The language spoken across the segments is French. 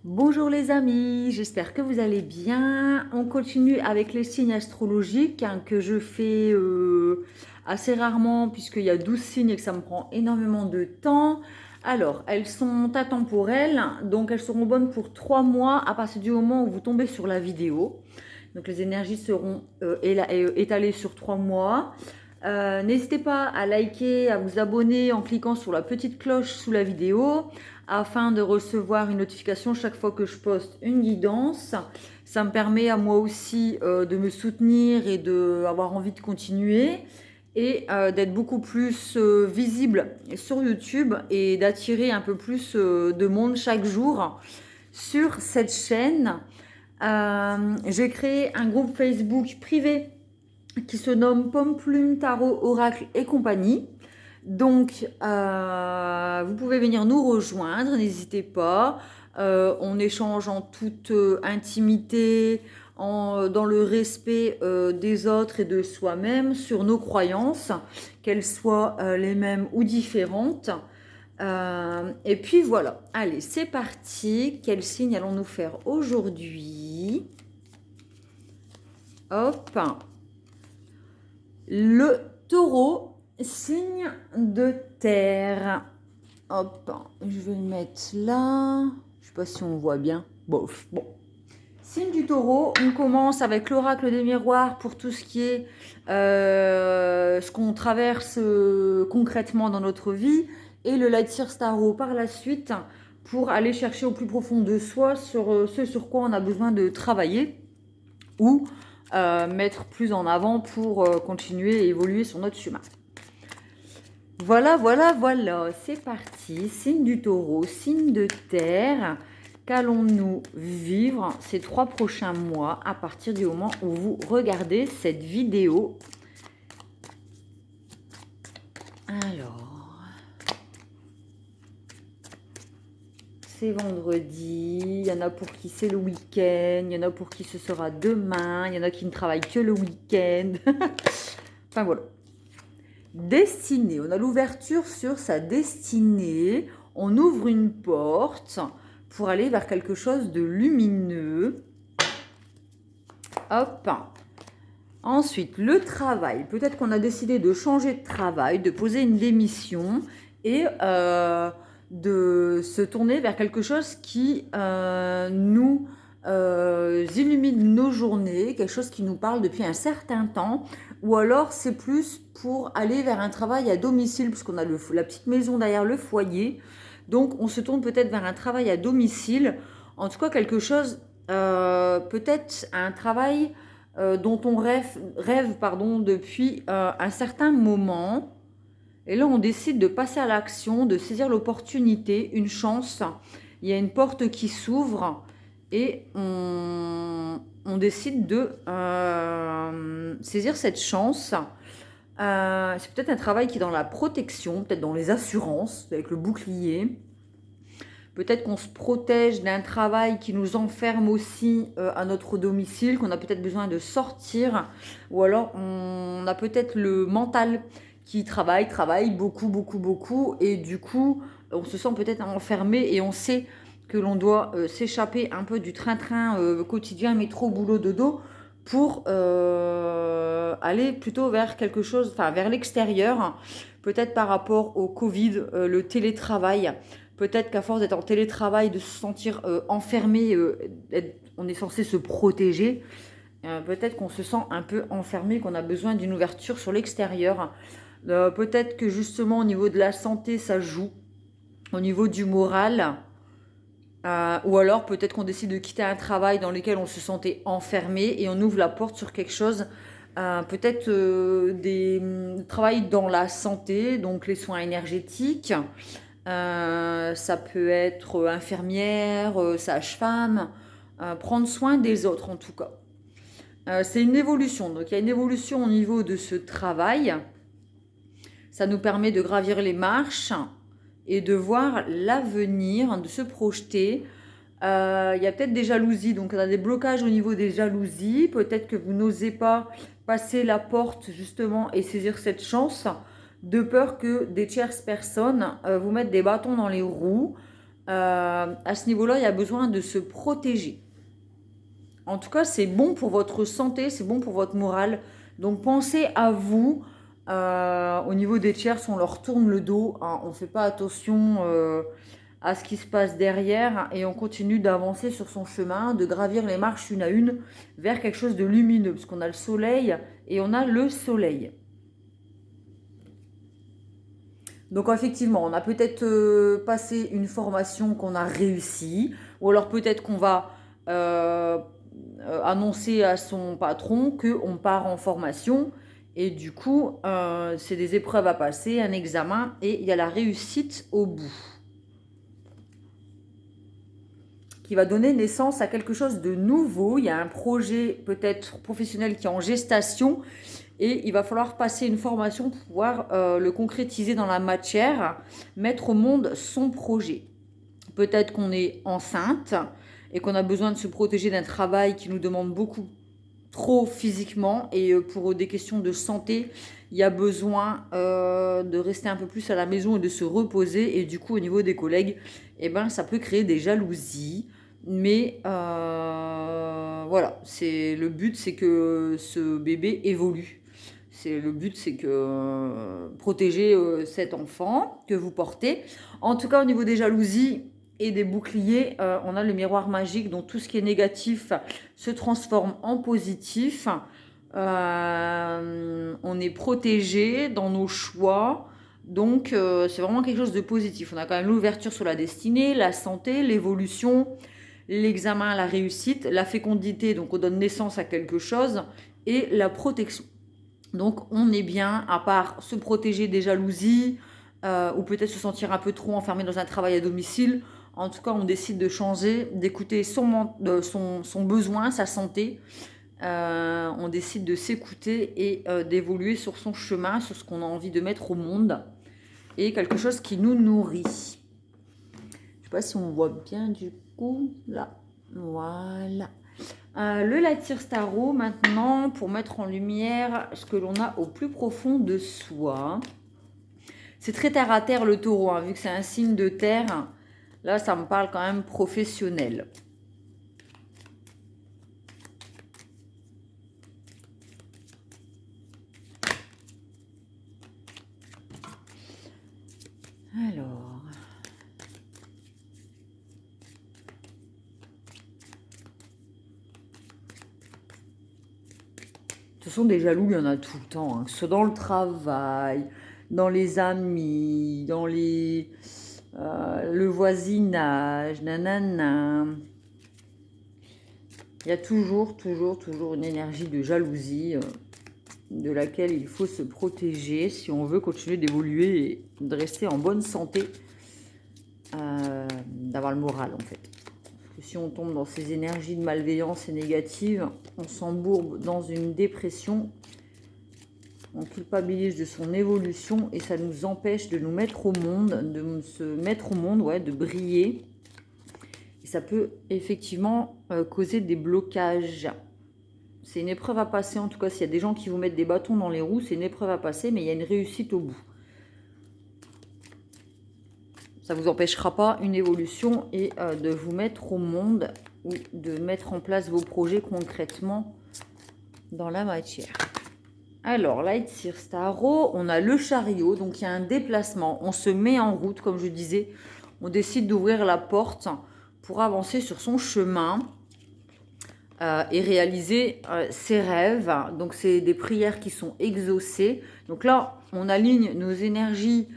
Bonjour les amis, j'espère que vous allez bien. On continue avec les signes astrologiques que je fais assez rarement puisqu'il y a 12 signes et que ça me prend énormément de temps. Alors, elles sont atemporelles, donc elles seront bonnes pour 3 mois à partir du moment où vous tombez sur la vidéo. Donc les énergies seront étalées sur 3 mois. N'hésitez pas à liker, à vous abonner en cliquant sur la petite cloche sous la vidéo afin de recevoir une notification chaque fois que je poste une guidance. Ça me permet à moi aussi de me soutenir et d'avoir envie de continuer et d'être beaucoup plus visible sur YouTube et d'attirer un peu plus de monde chaque jour sur cette chaîne. J'ai créé un groupe Facebook privé qui se nomme Pomme Plume Tarot Oracle et compagnie. Donc, vous pouvez venir nous rejoindre, n'hésitez pas. On échange en toute intimité, dans le respect des autres et de soi-même sur nos croyances, qu'elles soient les mêmes ou différentes. Et puis voilà, allez, c'est parti. Quel signe allons-nous faire aujourd'hui? Hop, le taureau, signe de terre. Hop, je vais le mettre là. Je sais pas si on voit bien. Bof, bon. Signe du taureau, on commence avec l'oracle des miroirs pour tout ce qui est ce qu'on traverse concrètement dans notre vie et le Light Year Tarot par la suite pour aller chercher au plus profond de soi sur ce sur quoi on a besoin de travailler ou mettre plus en avant pour continuer et évoluer sur notre chemin. Voilà, c'est parti. Signe du taureau, signe de terre. Qu'allons-nous vivre ces 3 prochains mois à partir du moment où vous regardez cette vidéo? Alors, c'est vendredi, il y en a pour qui c'est le week-end, il y en a pour qui ce sera demain, il y en a qui ne travaillent que le week-end. Enfin voilà. Destinée, on a l'ouverture sur sa destinée, on ouvre une porte pour aller vers quelque chose de lumineux. Hop. Ensuite, le travail. Peut-être qu'on a décidé de changer de travail, de poser une démission et de se tourner vers quelque chose qui nous illumine nos journées, quelque chose qui nous parle depuis un certain temps, ou alors c'est plus pour aller vers un travail à domicile, puisqu'on a la petite maison derrière le foyer, donc on se tourne peut-être vers un travail à domicile, en tout cas quelque chose, peut-être un travail dont on rêve depuis un certain moment. Et là, on décide de passer à l'action, de saisir l'opportunité, une chance. Il y a une porte qui s'ouvre et on décide de saisir cette chance. C'est peut-être un travail qui est dans la protection, peut-être dans les assurances, avec le bouclier. Peut-être qu'on se protège d'un travail qui nous enferme aussi à notre domicile, qu'on a peut-être besoin de sortir. Ou alors, on a peut-être le mental qui travaille beaucoup. Et du coup, on se sent peut-être enfermé et on sait que l'on doit s'échapper un peu du train-train quotidien, métro, boulot, dodo, pour aller plutôt vers quelque chose, enfin vers l'extérieur. Peut-être par rapport au Covid, le télétravail. Peut-être qu'à force d'être en télétravail, de se sentir enfermé, on est censé se protéger. Peut-être qu'on se sent un peu enfermé, qu'on a besoin d'une ouverture sur l'extérieur. Peut-être que justement au niveau de la santé, ça joue. Au niveau du moral. Ou alors peut-être qu'on décide de quitter un travail dans lequel on se sentait enfermé et on ouvre la porte sur quelque chose. Peut-être des travail dans la santé, donc les soins énergétiques. Ça peut être infirmière, sage-femme, prendre soin des autres en tout cas. C'est une évolution, donc il y a une évolution au niveau de ce travail. Ça nous permet de gravir les marches et de voir l'avenir, de se projeter. Il y a peut-être des jalousies, donc on a des blocages au niveau des jalousies. Peut-être que vous n'osez pas passer la porte justement et saisir cette chance, de peur que des tierces personnes vous mettent des bâtons dans les roues. à ce niveau-là, il y a besoin de se protéger. En tout cas, c'est bon pour votre santé, c'est bon pour votre morale. Donc, pensez à vous. Au niveau des tierces, on leur tourne le dos, hein. On ne fait pas attention à ce qui se passe derrière et on continue d'avancer sur son chemin, de gravir les marches une à une vers quelque chose de lumineux. Parce qu'on a le soleil et on a le soleil. Donc effectivement, on a peut-être passé une formation qu'on a réussi, ou alors peut-être qu'on va annoncer à son patron qu'on part en formation, et du coup, c'est des épreuves à passer, un examen, et il y a la réussite au bout, qui va donner naissance à quelque chose de nouveau. Il y a un projet peut-être professionnel qui est en gestation, et il va falloir passer une formation pour pouvoir le concrétiser dans la matière, mettre au monde son projet. Peut-être qu'on est enceinte et qu'on a besoin de se protéger d'un travail qui nous demande beaucoup trop physiquement. Et pour des questions de santé, il y a besoin de rester un peu plus à la maison et de se reposer. Et du coup, au niveau des collègues, eh ben, ça peut créer des jalousies. Mais voilà, le but, c'est que ce bébé évolue. Le but, c'est que protéger cet enfant que vous portez. En tout cas, au niveau des jalousies et des boucliers, on a le miroir magique, donc tout ce qui est négatif se transforme en positif. On est protégé dans nos choix, donc c'est vraiment quelque chose de positif. On a quand même l'ouverture sur la destinée, la santé, l'évolution, l'examen, la réussite, la fécondité, donc on donne naissance à quelque chose, et la protection. Donc on est bien, à part se protéger des jalousies ou peut-être se sentir un peu trop enfermé dans un travail à domicile. En tout cas, on décide de changer, d'écouter son besoin, sa santé. On décide de s'écouter et d'évoluer sur son chemin, sur ce qu'on a envie de mettre au monde et quelque chose qui nous nourrit. Je ne sais pas si on voit bien du coup, là. Voilà. Le Light Tarot maintenant pour mettre en lumière ce que l'on a au plus profond de soi. C'est très terre à terre le taureau, hein, vu que c'est un signe de terre. Là, ça me parle quand même professionnel. Alors... Ce sont des jaloux, il y en a tout le temps, hein, que ce soit dans le travail, dans les amis, dans le voisinage, nanana. Il y a toujours une énergie de jalousie de laquelle il faut se protéger si on veut continuer d'évoluer et de rester en bonne santé, d'avoir le moral en fait. Si on tombe dans ces énergies de malveillance et négatives, on s'embourbe dans une dépression, on culpabilise de son évolution et ça nous empêche de nous mettre au monde, de se mettre au monde, ouais, de briller. Et ça peut effectivement causer des blocages. C'est une épreuve à passer, en tout cas, s'il y a des gens qui vous mettent des bâtons dans les roues, c'est une épreuve à passer, mais il y a une réussite au bout. Ça ne vous empêchera pas une évolution et de vous mettre au monde ou de mettre en place vos projets concrètement dans la matière. Alors, Light Seers Tarot, on a le chariot, donc il y a un déplacement. On se met en route, comme je disais. On décide d'ouvrir la porte pour avancer sur son chemin et réaliser ses rêves. Donc, c'est des prières qui sont exaucées. Donc là, on aligne nos énergies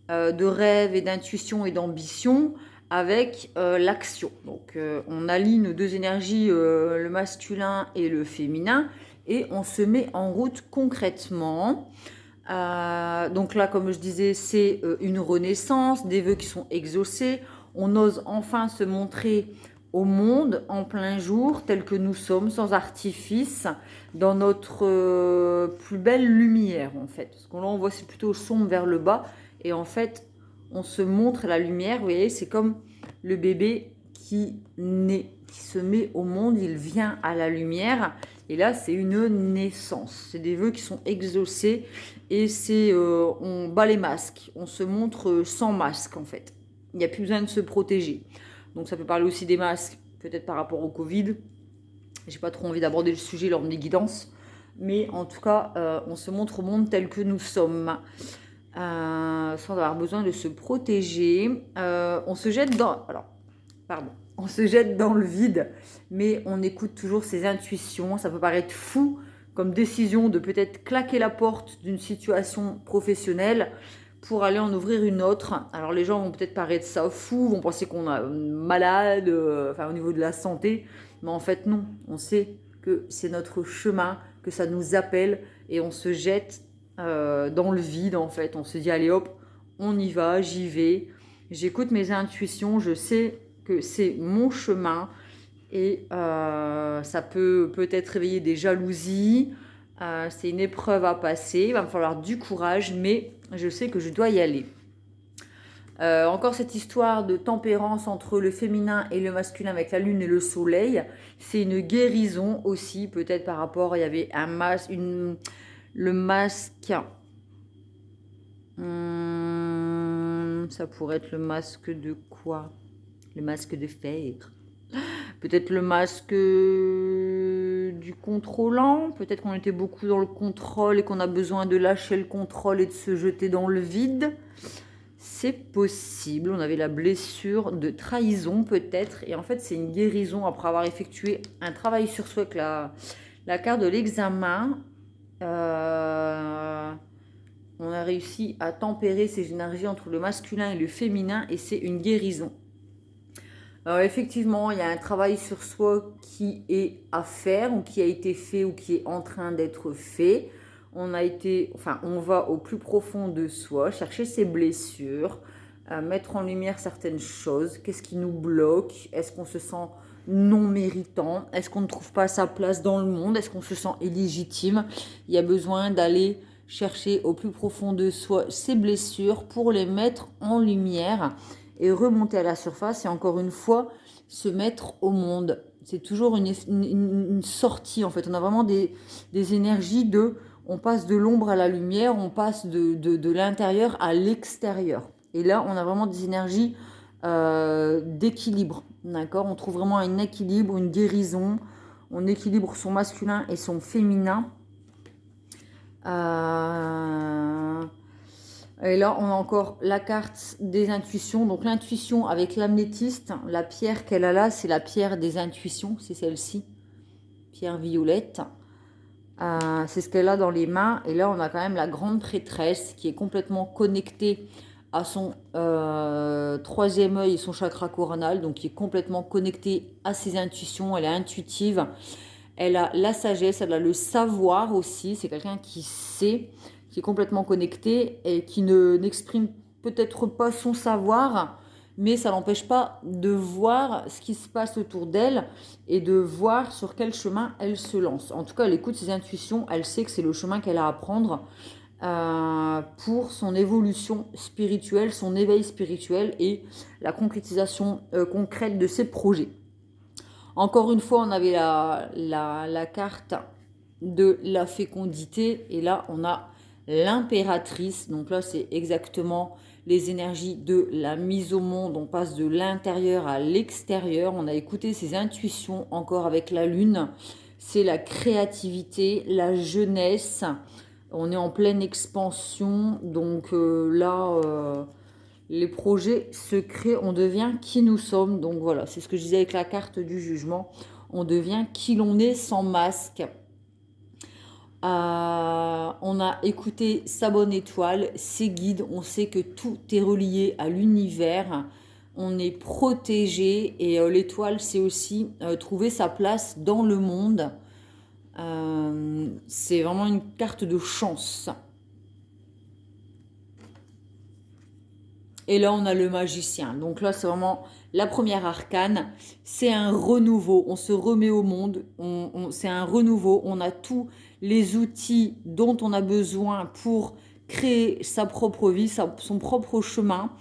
de rêve et d'intuition et d'ambition avec l'action. Donc on aligne nos deux énergies, le masculin et le féminin, et on se met en route concrètement. Donc là, comme je disais, c'est une renaissance, des vœux qui sont exaucés. On ose enfin se montrer au monde en plein jour, tel que nous sommes, sans artifice, dans notre plus belle lumière en fait. Parce que là, on voit c'est plutôt sombre vers le bas. Et en fait, on se montre la lumière. Vous voyez, c'est comme le bébé qui naît, qui se met au monde, il vient à la lumière. Et là, c'est une naissance. C'est des vœux qui sont exaucés. Et c'est, on bat les masques. On se montre sans masque, en fait. il n'y a plus besoin de se protéger. Donc ça peut parler aussi des masques, peut-être par rapport au Covid. J'ai pas trop envie d'aborder le sujet lors des guidances, mais en tout cas, on se montre au monde tel que nous sommes, sans avoir besoin de se protéger. On se jette dans... Alors, pardon. On se jette dans le vide, mais on écoute toujours ses intuitions. Ça peut paraître fou comme décision de peut-être claquer la porte d'une situation professionnelle pour aller en ouvrir une autre. Alors les gens vont peut-être paraître ça fou, vont penser qu'on est malade, au niveau de la santé, mais en fait non. On sait que c'est notre chemin, que ça nous appelle et on se jette dans le vide en fait. On se dit allez hop, on y va, j'y vais. J'écoute mes intuitions, je sais que c'est mon chemin et ça peut peut-être réveiller des jalousies. C'est une épreuve à passer, il va me falloir du courage, mais je sais que je dois y aller. Encore cette histoire de tempérance entre le féminin et le masculin avec la lune et le soleil, c'est une guérison aussi, peut-être par rapport, il y avait un masque, le masque, ça pourrait être le masque de quoi? Le masque de fer. Peut-être le masque du contrôlant. Peut-être qu'on était beaucoup dans le contrôle et qu'on a besoin de lâcher le contrôle et de se jeter dans le vide. C'est possible. On avait la blessure de trahison peut-être. Et en fait, c'est une guérison après avoir effectué un travail sur soi avec la carte de l'examen. On a réussi à tempérer ces énergies entre le masculin et le féminin et c'est une guérison. Alors effectivement, il y a un travail sur soi qui est à faire ou qui a été fait ou qui est en train d'être fait. On va au plus profond de soi, chercher ses blessures, mettre en lumière certaines choses. Qu'est-ce qui nous bloque? Est-ce qu'on se sent non méritant? Est-ce qu'on ne trouve pas sa place dans le monde? Est-ce qu'on se sent illégitime? Il y a besoin d'aller chercher au plus profond de soi ses blessures pour les mettre en lumière et remonter à la surface et encore une fois se mettre au monde. C'est toujours une sortie en fait. On a vraiment des énergies on passe de l'ombre à la lumière, on passe de l'intérieur à l'extérieur. Et là, on a vraiment des énergies d'équilibre. D'accord? On trouve vraiment un équilibre, une guérison. On équilibre son masculin et son féminin. Et là, on a encore la carte des intuitions. Donc l'intuition avec l'améthyste, la pierre qu'elle a là, c'est la pierre des intuitions, c'est celle-ci, pierre violette. C'est ce qu'elle a dans les mains. Et là, on a quand même la grande prêtresse qui est complètement connectée à son troisième œil et son chakra coronal, donc qui est complètement connectée à ses intuitions. Elle est intuitive. Elle a la sagesse, elle a le savoir aussi. C'est quelqu'un qui sait, qui est complètement connecté et qui n'exprime peut-être pas son savoir, mais ça n'empêche pas de voir ce qui se passe autour d'elle et de voir sur quel chemin elle se lance. En tout cas, elle écoute ses intuitions, elle sait que c'est le chemin qu'elle a à prendre pour son évolution spirituelle, son éveil spirituel et la concrétisation concrète de ses projets. Encore une fois, on avait la carte de la fécondité et là, on a l'impératrice. Donc là, c'est exactement les énergies de la mise au monde. On passe de l'intérieur à l'extérieur. On a écouté ses intuitions encore avec la lune. C'est la créativité, la jeunesse. On est en pleine expansion. Donc les projets se créent, on devient qui nous sommes. Donc voilà, c'est ce que je disais avec la carte du jugement. On devient qui l'on est sans masque. On a écouté sa bonne étoile, ses guides. On sait que tout est relié à l'univers. On est protégé et l'étoile, c'est aussi trouver sa place dans le monde. C'est vraiment une carte de chance. Et là, on a le magicien. Donc là, c'est vraiment la première arcane. C'est un renouveau. On se remet au monde. C'est un renouveau. On a tous les outils dont on a besoin pour créer sa propre vie, son propre chemin.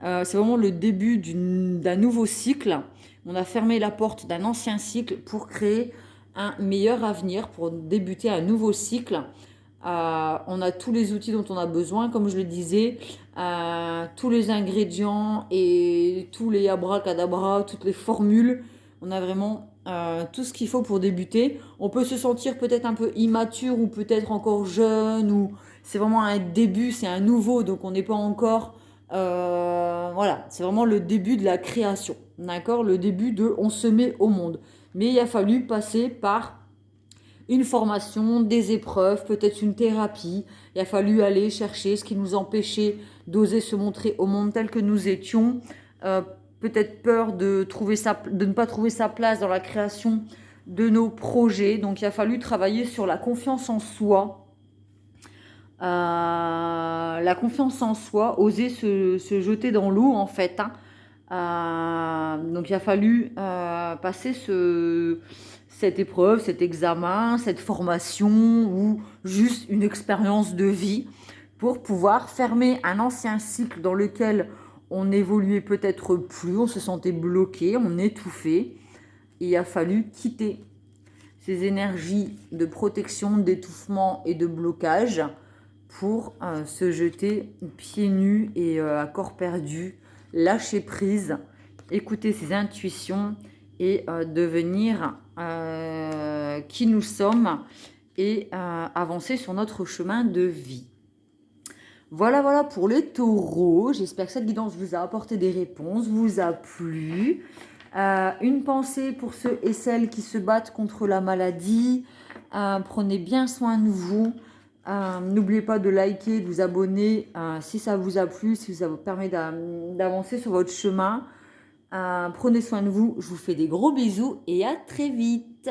C'est vraiment le début d'un nouveau cycle. On a fermé la porte d'un ancien cycle pour créer un meilleur avenir, pour débuter un nouveau cycle. On a tous les outils dont on a besoin, comme je le disais, tous les ingrédients et tous les abracadabras, toutes les formules. On a vraiment tout ce qu'il faut pour débuter. On peut se sentir peut-être un peu immature ou peut-être encore jeune, ou c'est vraiment un début, c'est un nouveau, donc on n'est pas encore... voilà, c'est vraiment le début de la création, d'accord? Le début de on se met au monde. Mais il a fallu passer par une formation, des épreuves, peut-être une thérapie. Il a fallu aller chercher ce qui nous empêchait d'oser se montrer au monde tel que nous étions. Euh, Peut-être peur de ne pas trouver sa place dans la création de nos projets. Donc il a fallu travailler sur la confiance en soi. La confiance en soi, oser se jeter dans l'eau en fait, hein. Donc il a fallu passer cette épreuve, cet examen, cette formation ou juste une expérience de vie pour pouvoir fermer un ancien cycle dans lequel on évoluait peut-être plus, on se sentait bloqué, on étouffait. Et il a fallu quitter ces énergies de protection, d'étouffement et de blocage pour se jeter pieds nus et à corps perdu, lâcher prise, écouter ses intuitions et devenir qui nous sommes et avancer sur notre chemin de vie. Voilà, voilà pour les taureaux. J'espère que cette guidance vous a apporté des réponses, vous a plu. Une pensée pour ceux et celles qui se battent contre la maladie. Prenez bien soin de vous. N'oubliez pas de liker, de vous abonner si ça vous a plu, si ça vous permet d'avancer sur votre chemin. Prenez soin de vous. Je vous fais des gros bisous et à très vite.